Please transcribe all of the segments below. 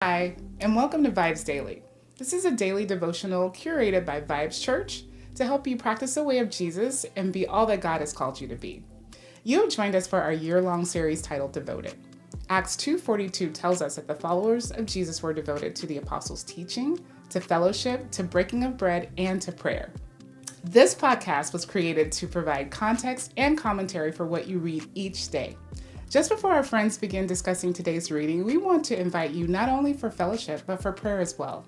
Hi, and welcome to VIBEZ Daily. This is a daily devotional curated by VIBEZ Church to help you practice the way of Jesus and be all that God has called you to be. You have joined us for our year-long series titled Devoted. Acts 2:42 tells us that the followers of Jesus were devoted to the apostles' teaching, to fellowship, to breaking of bread, and to prayer. This podcast was created to provide context and commentary for what you read each day. Just before our friends begin discussing today's reading, we want to invite you not only for fellowship, but for prayer as well.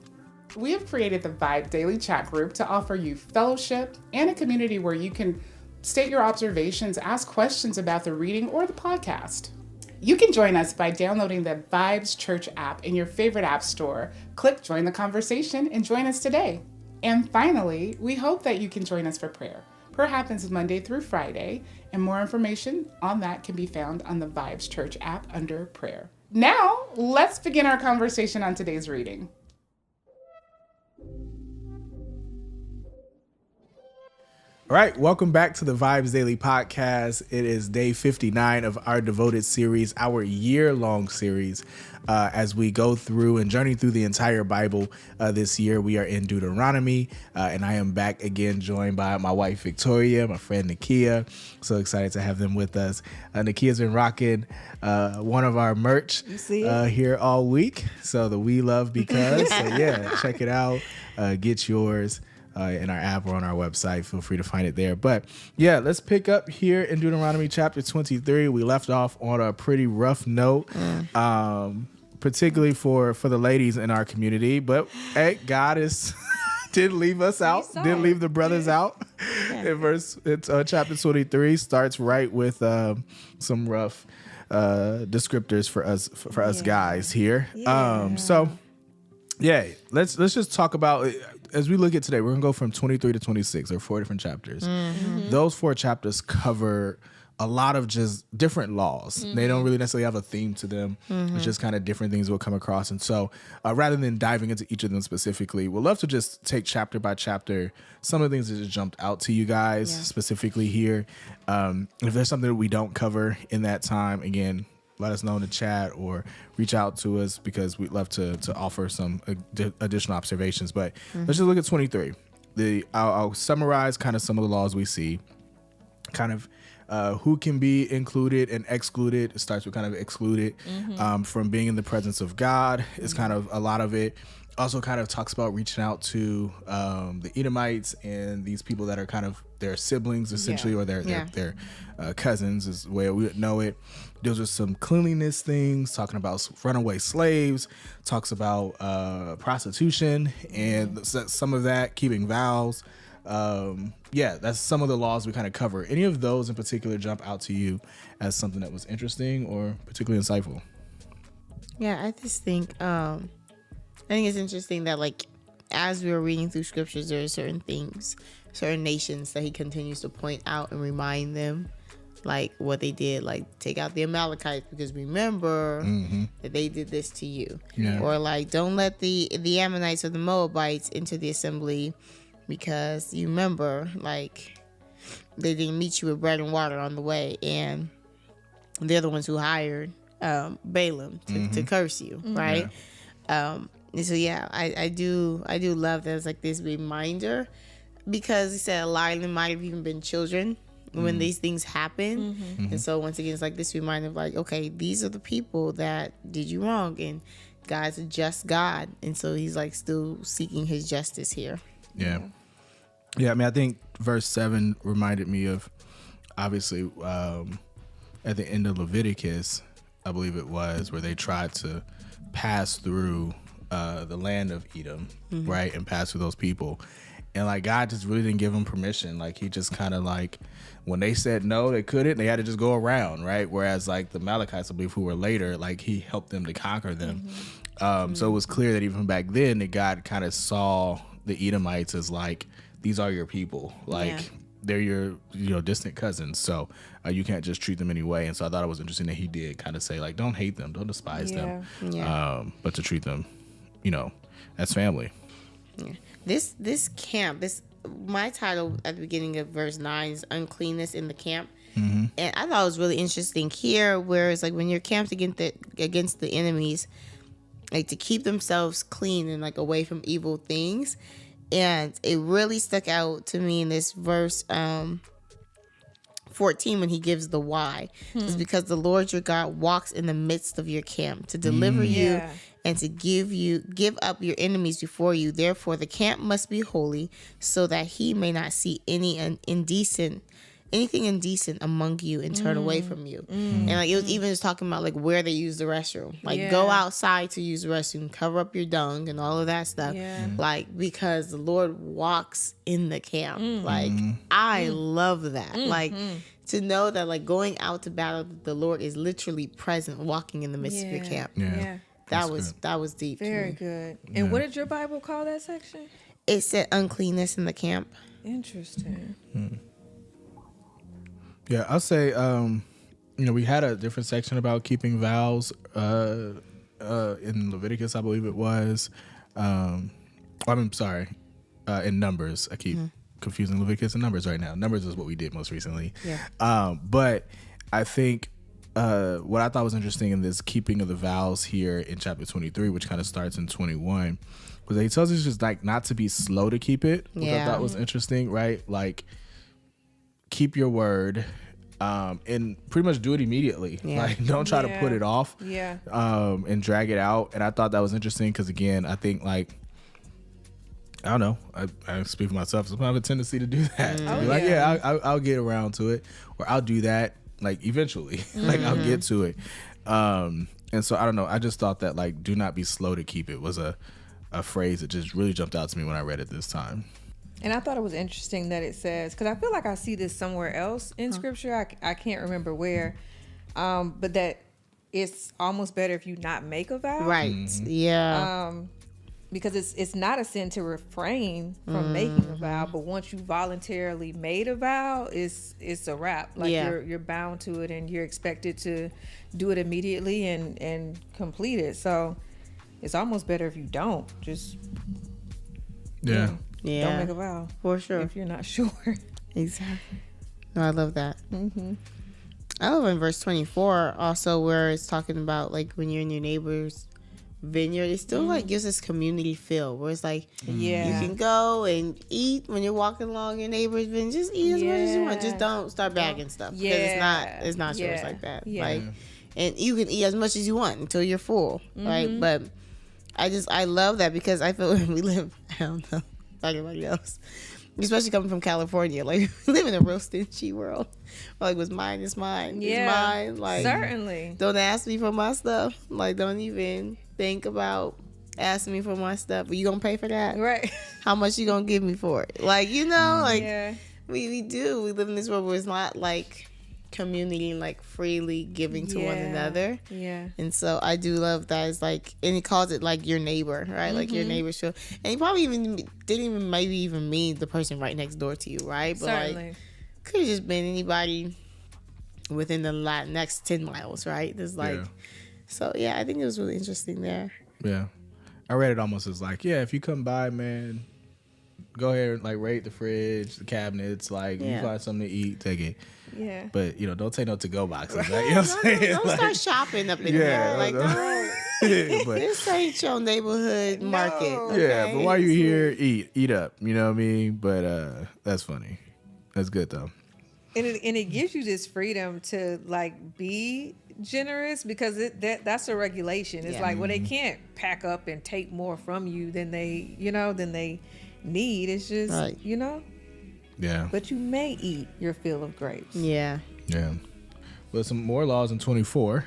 We have created the VIBE Daily Chat Group to offer you fellowship and a community where you can state your observations, ask questions about the reading or the podcast. You can join us by downloading the VIBEZ Church app in your favorite app store. Click Join the Conversation and join us today. And finally, we hope that you can join us for prayer. Prayer happens Monday through Friday, and more information on that can be found on the VIBEZ Church app under prayer. Now, let's begin our conversation on today's reading. All right, welcome back to the VIBEZ Daily Podcast. It is day 59 of our Devoted series, our year-long series. As we go through and journey through the entire Bible this year, we are in Deuteronomy, and I am back again joined by my wife, Victoria, my friend, Nakia. So excited to have them with us. Nakia's been rocking one of our merch here all week, so the We Love Because. So yeah, check it out. Get yours. In our app or on our website. Feel free to find it there. But yeah, let's pick up here in Deuteronomy chapter 23. We left off on a pretty rough note, particularly for the ladies in our community. But hey, God didn't leave us out, didn't leave the brothers out. Chapter 23 starts right with some rough descriptors for us guys here. So yeah, let's just talk about, as we look at today, we're going to go from 23 to 26. There are 4 different chapters. Mm-hmm. Those 4 chapters cover a lot of just different laws. Mm-hmm. They don't really necessarily have a theme to them. Mm-hmm. It's just kind of different things we'll come across. And so rather than diving into each of them specifically, we'd love to just take chapter by chapter some of the things that just jumped out to you guys specifically here. If there's something that we don't cover in that time, again, let us know in the chat or reach out to us because we'd love to offer some additional observations. But let's just look at 23. I'll summarize kind of some of the laws we see, kind of who can be included and excluded. It starts with kind of excluded from being in the presence of God. It's kind of a lot of it. Also kind of talks about reaching out to the Edomites and these people that are kind of their siblings essentially, or their cousins is the way we would know it. Deals with some cleanliness things, talking about runaway slaves, talks about prostitution and some of that, keeping vows. That's some of the laws we kind of cover. Any of those in particular jump out to you as something that was interesting or particularly insightful? Yeah, I just think it's interesting that, like, as we were reading through scriptures, there are certain things, certain nations that he continues to point out and remind them, like what they did, like take out the Amalekites because remember that they did this to you. Yeah. Or like, don't let the Ammonites or the Moabites into the assembly because you remember, like, they didn't meet you with bread and water on the way, and they're the ones who hired Balaam to curse you, right? Yeah. And so I do love that it's like this reminder, because he said a lot of them might have even been children when these things happen. And so once again, it's like this reminder of like, okay, these are the people that did you wrong, and God's a just God, and so he's like still seeking his justice here. Yeah. I mean, I think verse 7 reminded me of, obviously, at the end of Leviticus, I believe it was, where they tried to pass through the land of Edom, right, and pass through those people. And like God just really didn't give them permission. Like he just kind of like, when they said no, they couldn't, they had to just go around, right? Whereas like the Amalekites, I believe, who were later, like he helped them to conquer them. So it was clear that even back then that God kind of saw the Edomites as like, these are your people. Like they're your distant cousins. So you can't just treat them anyway. And so I thought it was interesting that he did kind of say like, don't hate them, don't despise them, but to treat them, as family. Yeah. This camp, my title at the beginning of verse 9 is uncleanness in the camp. Mm-hmm. And I thought it was really interesting here, where it's like when you're camped against the enemies, like to keep themselves clean and like away from evil things. And it really stuck out to me in this verse 14 when he gives the why. It's because the Lord your God walks in the midst of your camp to deliver you and to give up your enemies before you. Therefore the camp must be holy, so that he may not see anything indecent among you and turn away from you. And like it was even just talking about like where they use the restroom. Like go outside to use the restroom, cover up your dung and all of that stuff. Like because the Lord walks in the camp. Like I love that. Like to know that like going out to battle, the Lord is literally present, walking in the midst of your camp. That was deep. Very good. And what did your Bible call that section? It said uncleanness in the camp. Interesting. Yeah, I'll say, we had a different section about keeping vows in Leviticus, I believe it was. I'm sorry, in Numbers. I keep confusing Leviticus and Numbers right now. Numbers is what we did most recently. But I think what I thought was interesting in this keeping of the vows here in chapter 23, which kind of starts in 21, was that he tells us just like not to be slow to keep it, which I thought was interesting, right? Like, keep your word and pretty much do it immediately. Like don't try to put it off and drag it out. And I thought that was interesting because again, I think like I don't know, I speak for myself, so I have a tendency to do that. To be like I'll get around to it, or I'll do that like eventually. Like I'll get to it. And so I don't know, I just thought that like do not be slow to keep it was a phrase that just really jumped out to me when I read it this time. And I thought it was interesting that it says, because I feel like I see this somewhere else in scripture. I can't remember where, but that it's almost better if you not make a vow. Right. Yeah. Because it's not a sin to refrain from making a vow, but once you voluntarily made a vow, it's a wrap. Like you're bound to it and you're expected to do it immediately and complete it. So it's almost better if you don't. Just don't make a vow. For sure. If you're not sure. Exactly. No, I love that. I love in verse 24 also where it's talking about like when you're in your neighbor's vineyard, it still like gives this community feel where it's like you can go and eat when you're walking along your neighbor's vineyard. Just eat as much as you want. Just don't start bagging stuff because it's not yours like that. Like, and you can eat as much as you want until you're full, right? But I love that because I feel when we live, I don't know, like everybody else, especially coming from California, like we live in a real stingy world. Like what's mine is mine. It's mine. Like certainly. Don't ask me for my stuff. Like don't even think about asking me for my stuff. Are you gonna pay for that? Right. How much you gonna give me for it? Like, you know, like we live in this world where it's not like community, like freely giving to one another. Yeah. And so I do love that. It's like, and he calls it like your neighbor, right? Like your neighbor's feel. And he probably didn't even maybe even mean the person right next door to you, right? But certainly. Like could have just been anybody within the next 10 miles, right? There's like so yeah, I think it was really interesting there. Yeah. I read it almost as like, if you come by, man, go ahead and like raid the fridge, the cabinets, like you find something to eat, take it. Yeah. But don't take no to-go boxes, right? You know what I'm saying? Don't start shopping up in there. Like don't. But this ain't your neighborhood market. Okay? Yeah, but while you're here, eat up. You know what I mean? But that's funny. That's good though. And it gives you this freedom to like be generous because that's a regulation. It's like, well, they can't pack up and take more from you than they need. It's just Yeah. But you may eat your fill of grapes. Yeah. Well, some more laws in 24.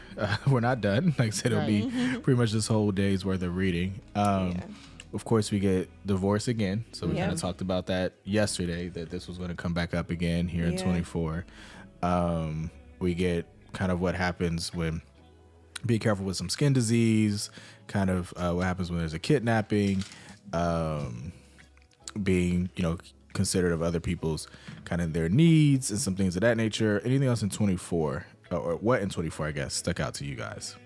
We're not done. Like I said, it'll be pretty much this whole day's worth of reading. Of course, we get divorce again. So we kind of talked about that yesterday, that this was going to come back up again here in 24. We get kind of what happens when, be careful with some skin disease, kind of what happens when there's a kidnapping, being, considerate of other people's kind of their needs and some things of that nature. Anything else in 24, or what in 24, I guess, stuck out to you guys?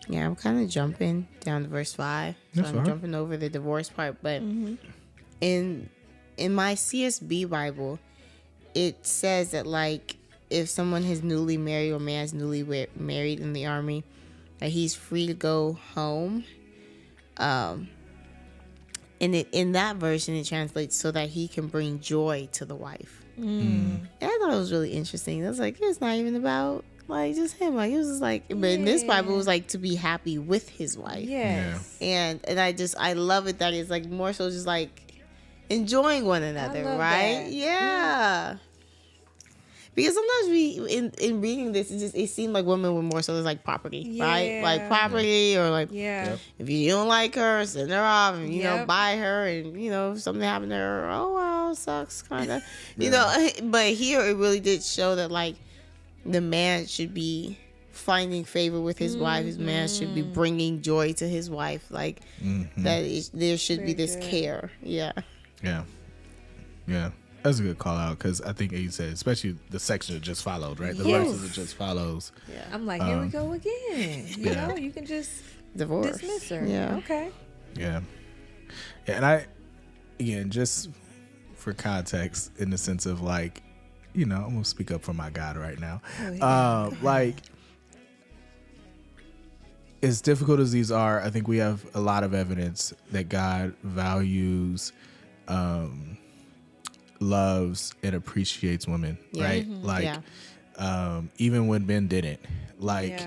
Yeah, I'm kind of jumping down to verse 5. So I'm jumping over the divorce part. But in my CSB Bible, it says that, like, if someone is newly married or man's newly married in the army, that he's free to go home. And in that version, it translates so that he can bring joy to the wife. And I thought it was really interesting. I was like, it's not even about like just him. Like it was just like, but in this Bible, it was like to be happy with his wife. Yes. And I love it that it's like more so just like enjoying one another, right? That. Yeah. Because sometimes in reading this, it seemed like women were more so as like property, right? Like property, or like if you don't like her, send her off, and you know, buy her, and you know, if something happened to her, oh wow, sucks, kind of, you know. But here it really did show that like the man should be finding favor with his wife. His man should be bringing joy to his wife, like there should be this care. Yeah. That's a good call out, because I think you said, especially the section that just followed, right? The verses that just follows. Yeah. I'm like, here we go again. You know, you can just dismiss her. Yeah. Okay. Yeah. And I, again, just for context, in the sense of like, you know, I'm gonna speak up for my God right now. Like, as difficult as these are, I think we have a lot of evidence that God values, loves, and appreciates women, right? Like, even when men didn't. Like,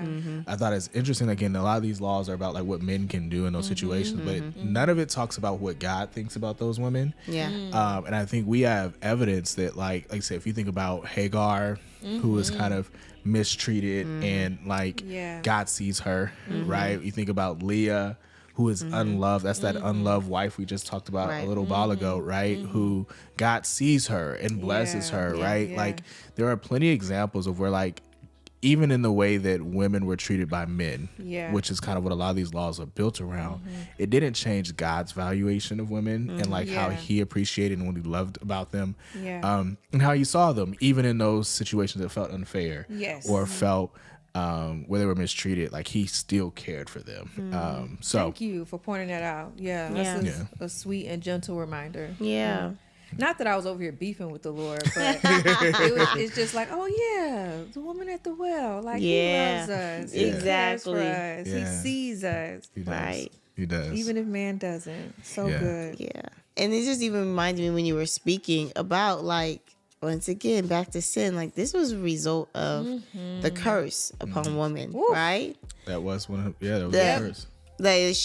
I thought it's interesting. Again, a lot of these laws are about like what men can do in those situations, but none of it talks about what God thinks about those women. And I think we have evidence that, like I said, if you think about Hagar, who was kind of mistreated, and like God sees her, right? You think about Leah, who is unloved. That's that unloved wife we just talked about a little while ago, right? Who God sees her and blesses her, right? Like, there are plenty of examples of where, like, even in the way that women were treated by men, which is kind of what a lot of these laws are built around, it didn't change God's valuation of women and like how he appreciated and what he loved about them, and how he saw them, even in those situations that felt unfair or felt where they were mistreated. Like, he still cared for them. So thank you for pointing that out. That's a sweet and gentle reminder. Not that I was over here beefing with the Lord, but it's just like, oh yeah, the woman at the well, like he loves us, he cares for us, he sees us, he does. Right? He does, even if man doesn't. So good. And it just even reminded me when you were speaking about, like, once again, back to sin. Like, this was a result of the curse upon woman, right? That was one of that was the curse. That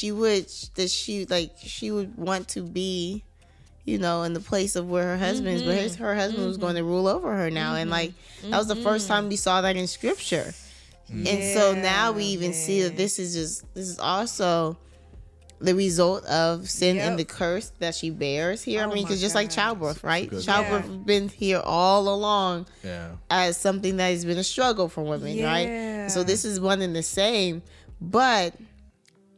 she would want to be, you know, in the place of where her husband is, but her husband was going to rule over her now. And like, that was the first time we saw that in scripture. And so now we even see that this is also the result of sin and the curse that she bears here. I mean, because just like childbirth, right? Childbirth has been here all along as something that has been a struggle for women, right? So this is one and the same. But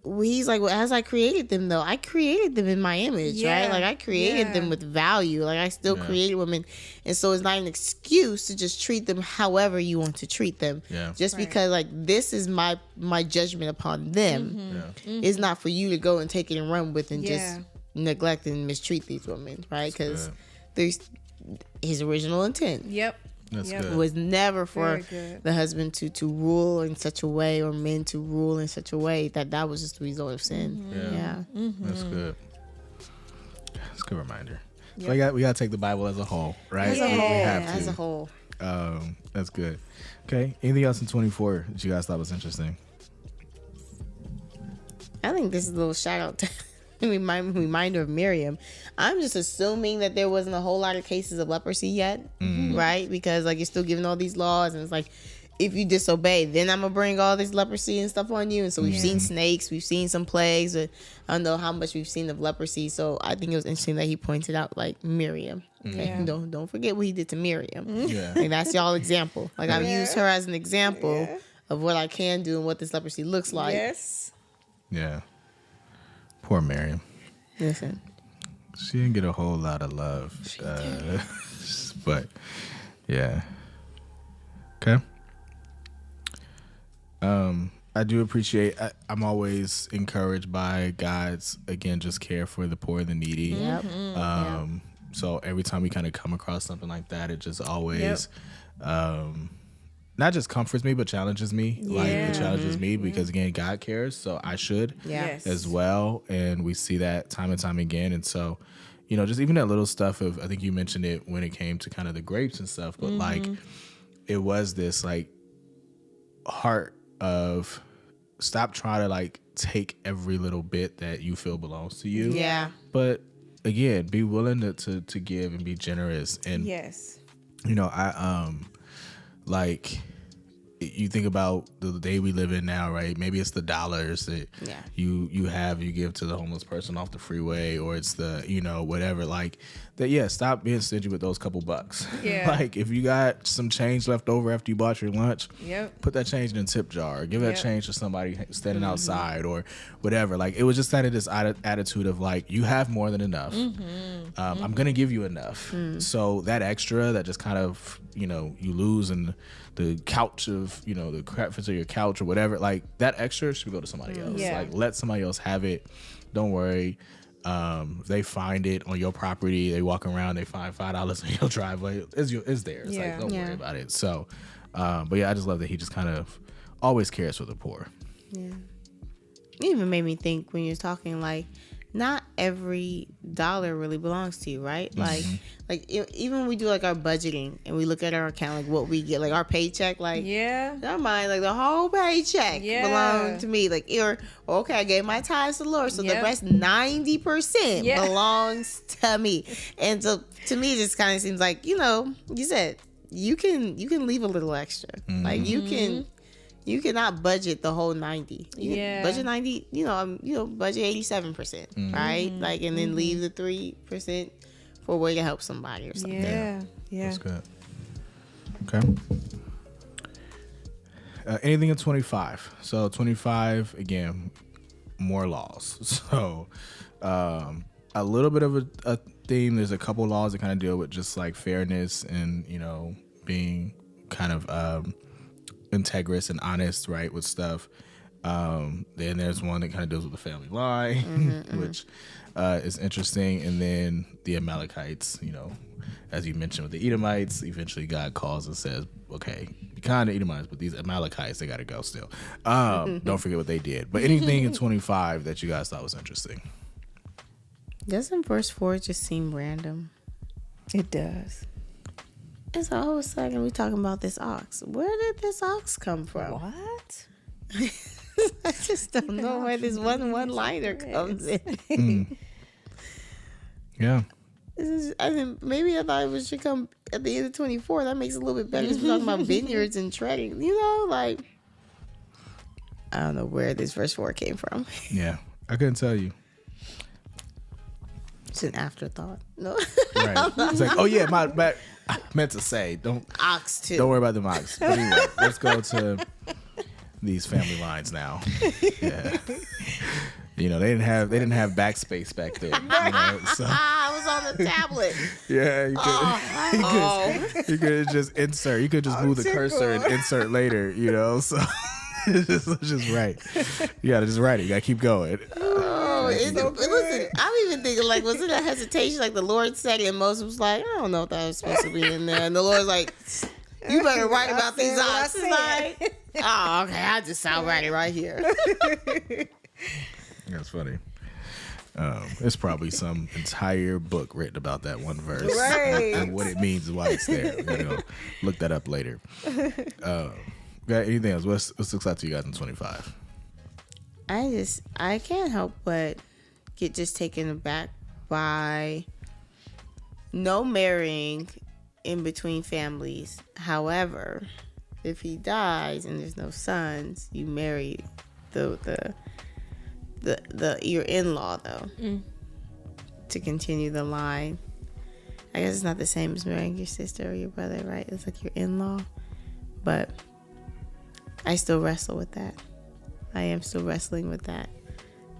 he's like, well, as I created them, though, I created them in my image, right? Like, I created them with value. Like, I still created women. And so it's not an excuse to just treat them however you want to treat them. Just because, like, this is my judgment upon them. It's not for you to go and take it and run with and just neglect and mistreat these women, right? Because there's his original intent. That's good. It was never for the husband to rule in such a way, or men to rule in such a way, that was just the result of sin. That's good. That's a good reminder. So we got to take the Bible as a whole, right? As a whole. We have to. As a whole. That's good. Okay. Anything else in 24 that you guys thought was interesting? I think this is a little shout out to reminder of Miriam. I'm just assuming that there wasn't a whole lot of cases of leprosy yet, right? Because like, you're still giving all these laws, and it's like, if you disobey, then I'm gonna bring all this leprosy and stuff on you. And so we've seen snakes, we've seen some plagues, but I don't know how much we've seen of leprosy. So I think it was interesting that he pointed out like Miriam. Okay, don't forget what he did to Miriam. Like, that's y'all example. Like, I've used her as an example of what I can do and what this leprosy looks like. Yeah. Poor Miriam. Listen, she didn't get a whole lot of love, but yeah. Okay. I do appreciate. I'm always encouraged by God's, again, just care for the poor and the needy. So every time we kind of come across something like that, it just always, not not just comforts me, but challenges me. Like it challenges me Mm-hmm. because again, God cares, so I should as well. And we see that time and time again. And so, you know, just even that little stuff of, I think you mentioned it when it came to kind of the grapes and stuff, but like it was this like heart of stop trying to like take every little bit that you feel belongs to you. Yeah. But again, be willing to give and be generous. And you know, I like you think about the day we live in now, right? Maybe it's the dollars that you give to the homeless person off the freeway, or it's the, you know, whatever, like that. Yeah, stop being stingy with those couple bucks. Like if you got some change left over after you bought your lunch, put that change in a tip jar, or give that change to somebody standing outside or whatever. Like it was just kind of this attitude of like, you have more than enough. I'm gonna give you enough. So that extra that just kind of, you know, you lose in the couch of, you know, the crap of your couch or whatever, like that extra should go to somebody else. Like let somebody else have it. Don't worry. If they find it on your property, they walk around, they find $5 in your driveway, it's theirs. Like don't worry about it. So but yeah, I just love that he just kind of always cares for the poor. It even made me think when you're talking, like, not every dollar really belongs to you, right? Like even when we do like our budgeting and we look at our account, like what we get, like our paycheck, like never mind, like the whole paycheck belongs to me. Like, or okay, I gave my tithes to the Lord, so the rest 90% belongs to me. And so to me, it just kind of seems like, you know, you said you can leave a little extra, like you cannot budget the whole 90. Budget 90, budget 87%, right? Like, and then leave the 3% for a way to help somebody or something. Yeah. That's good. Okay. Anything in 25. So 25, again, more laws. So a little bit of a theme. There's a couple laws that kind of deal with just like fairness and, you know, being kind of integrous and honest, right, with stuff. Then there's one that kind of deals with the family line, which is interesting. And then the Amalekites, you know, as you mentioned with the Edomites, eventually God calls and says, okay, be kind of Edomites, but these Amalekites, they got to go still. Don't forget what they did. But anything in 25 that you guys thought was interesting? Doesn't verse 4 just seem random? It does. And so all of a sudden we're talking about this ox. Where did this ox come from? What? I just don't know where this one-liner comes in. Yeah. Maybe I thought it should come at the end of 24. That makes it a little bit better. We're talking about vineyards and treading. You know, like, I don't know where this verse 4 came from. Yeah. I couldn't tell you. It's an afterthought. No. Right. It's like, oh yeah, my I meant to say, ox too. Don't worry about the ox. But anyway, let's go to these family lines now. Yeah. You know, they didn't have backspace back then. You know, so. I was on the tablet. Yeah, you could just insert. You could just move the cursor and insert later. You know, so it's just right. You gotta just write it. You gotta keep going. Listen, I'm even thinking, like, was it a hesitation? Like, the Lord said it, and Moses was like, I don't know if that was supposed to be in there. And the Lord's like, you better write about these oxes. Like, oh, okay, I'll write it right here. That's funny. There's probably some entire book written about that one verse. Right. And what it means and why it's there. We're going to look that up later. Got anything else? What's exciting to you guys in 25? I can't help but get just taken aback by no marrying in between families. However, if he dies and there's no sons, you marry the your in-law though to continue the line. I guess it's not the same as marrying your sister or your brother, right? It's like your in-law, but I still wrestle with that. I am still wrestling with that.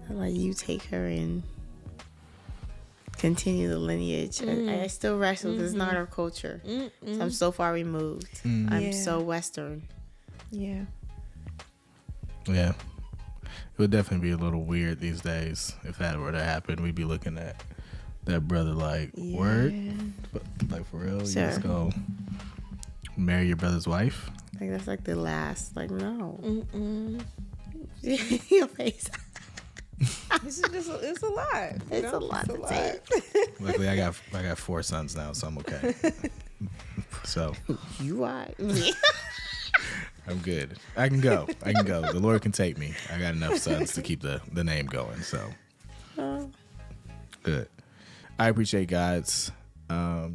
Like, you take her and continue the lineage. I still wrestle because it's not our culture. So I'm so far removed. I'm so Western. Yeah. Yeah. It would definitely be a little weird these days if that were to happen. We'd be looking at that brother like, word? Like, for real? Sure. You just go marry your brother's wife? Like that's like the last. Like no. Your face. This is just it's a lot. It's a lot to take. Luckily, I got 4 sons now, so I'm okay. So You are. I'm good. I can go. The Lord can take me. I got enough sons to keep the name going. So good. I appreciate God's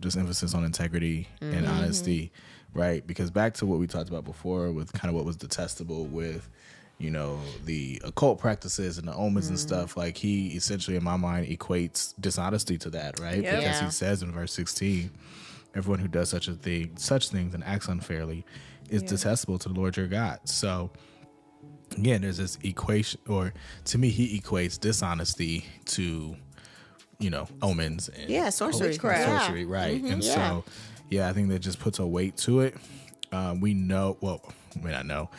just emphasis on integrity and honesty, right? Because back to what we talked about before with kind of what was detestable with, you know, the occult practices and the omens and stuff, like he essentially in my mind equates dishonesty to that, right? Yep. Because Yeah. he says in verse 16, everyone who does such things and acts unfairly is detestable to the Lord your God. So again, there's this equation, or to me, he equates dishonesty to, you know, omens and sorcery. Witchcraft. sorcery, right? And Yeah. so, I think that just puts a weight to it. We know, well, we may not know.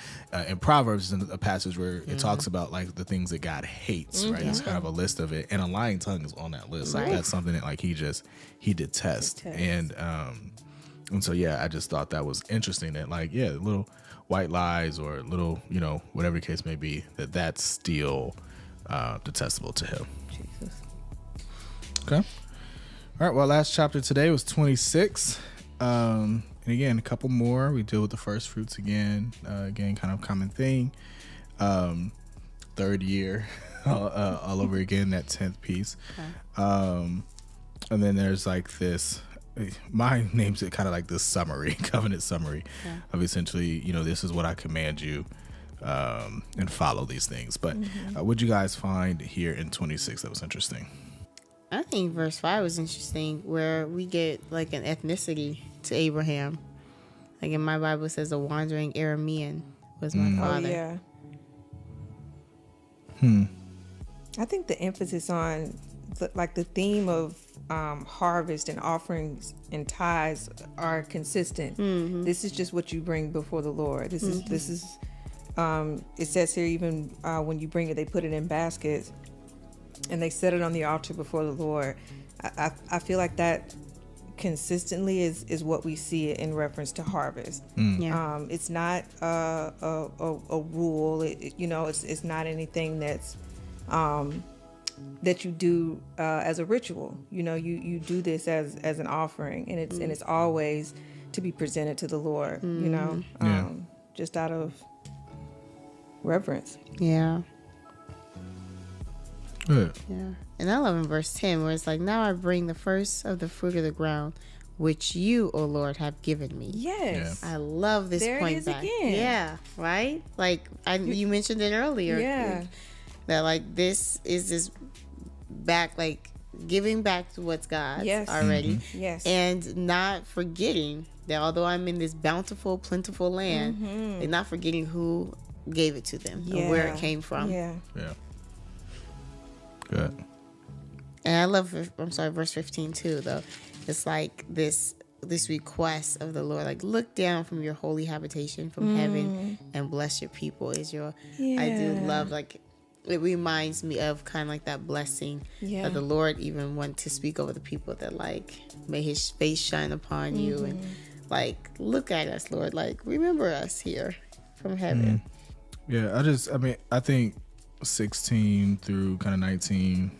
In Proverbs, is a passage where it talks about like the things that God hates, right? It's kind of a list of it, and a lying tongue is on that list. Like Right. that's something that like he detests, and so I just thought that was interesting that like little white lies or little, you know, whatever the case may be, that's still detestable to him. Jesus. Okay. All right. Well, last chapter today was 26. And again, a couple more. We deal with the first fruits again. Again, kind of common thing. Third year, all over again. That 10th piece. And then there's like this. Mine names it kind of like this summary, covenant summary of essentially, you know, this is what I command you, and follow these things. But what'd you guys find here in 26 that was interesting? I think verse 5 was interesting, where we get like an ethnicity to Abraham. Like in my Bible, it says a wandering Aramean was my father. I think the emphasis on the theme of harvest and offerings and tithes are consistent. This is just what you bring before the Lord. This is it says here, even when you bring it, they put it in baskets and they set it on the altar before the Lord. I feel like that consistently is what we see in reference to harvest. It's not a rule. It's not anything that's that you do as a ritual. You know, you do this as an offering, and it's always to be presented to the Lord. You know, just out of reverence. Yeah. Good. Yeah. And I love in verse 10 where it's like, now I bring the first of the fruit of the ground, which you, O Lord, have given me. Yes. I love this There it point is back. again. Yeah. Right? Like you mentioned it earlier. Yeah. That like this is this back, like giving back to what's God's already. Yes. And not forgetting that although I'm in this bountiful, plentiful land, they're not forgetting who gave it to them and where it came from. Yeah. Yeah. Good. And I love, verse 15 too, though. It's like this request of the Lord, like, look down from your holy habitation from heaven and bless your people, Israel. Yeah. I do love, like, it reminds me of kind of like that blessing that the Lord even want to speak over the people, that like, may his face shine upon you and like, look at us, Lord, like, remember us here from heaven. Yeah, I think 16 through kind of 19,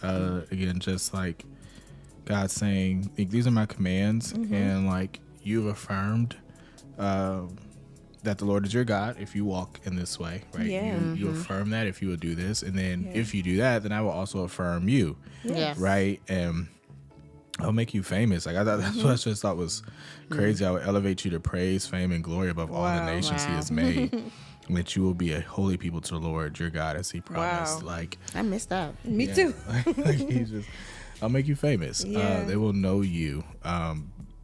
again, just like God saying, these are my commands, and like you've affirmed that the Lord is your God if you walk in this way, right? You affirm that if you will do this, and then if you do that, then I will also affirm you, right? And I'll make you famous. Like I thought, that's what I just thought was crazy. I would elevate you to praise, fame, and glory above all the nations He has made. That you will be a holy people to the Lord your God, as He promised. Like I missed that. Me too. like He just, I'll make you famous. They will know you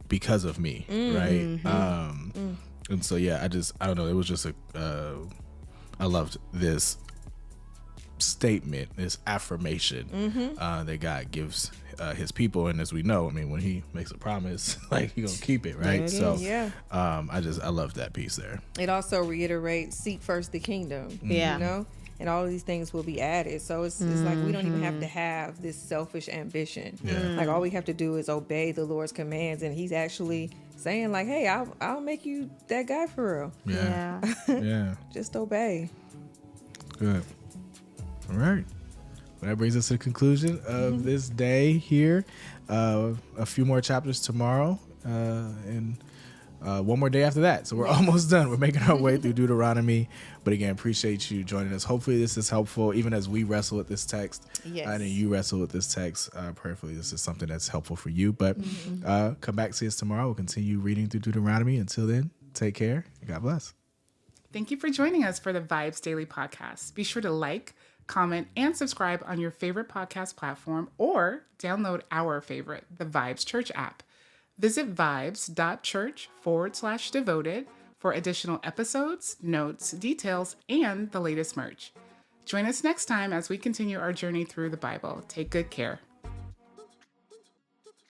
because of me, right? And so I don't know. It was just I loved this statement, this affirmation that God gives His people, and as we know, I mean, when He makes a promise, like He gonna keep it, right? So I love that piece there. It also reiterates, seek first the kingdom. Yeah. You know, and all of these things will be added. So it's like we don't even have to have this selfish ambition. Like all we have to do is obey the Lord's commands, and he's actually saying like, hey, I'll make you that guy for real. Yeah. Just obey. Good. All right. Well, that brings us to the conclusion of this day here. A few more chapters tomorrow, and one more day after that. So we're almost done. We're making our way through Deuteronomy. But again, appreciate you joining us. Hopefully this is helpful, even as we wrestle with this text. Yes. And you wrestle with this text. Prayerfully, this is something that's helpful for you. But come back, see us tomorrow. We'll continue reading through Deuteronomy. Until then, take care. God bless. Thank you for joining us for the VIBEZ Daily podcast. Be sure to like, comment, and subscribe on your favorite podcast platform or download our favorite, the VIBEZ Church app. Visit vibes.church/devoted for additional episodes, notes, details, and the latest merch. Join us next time as we continue our journey through the Bible. Take good care.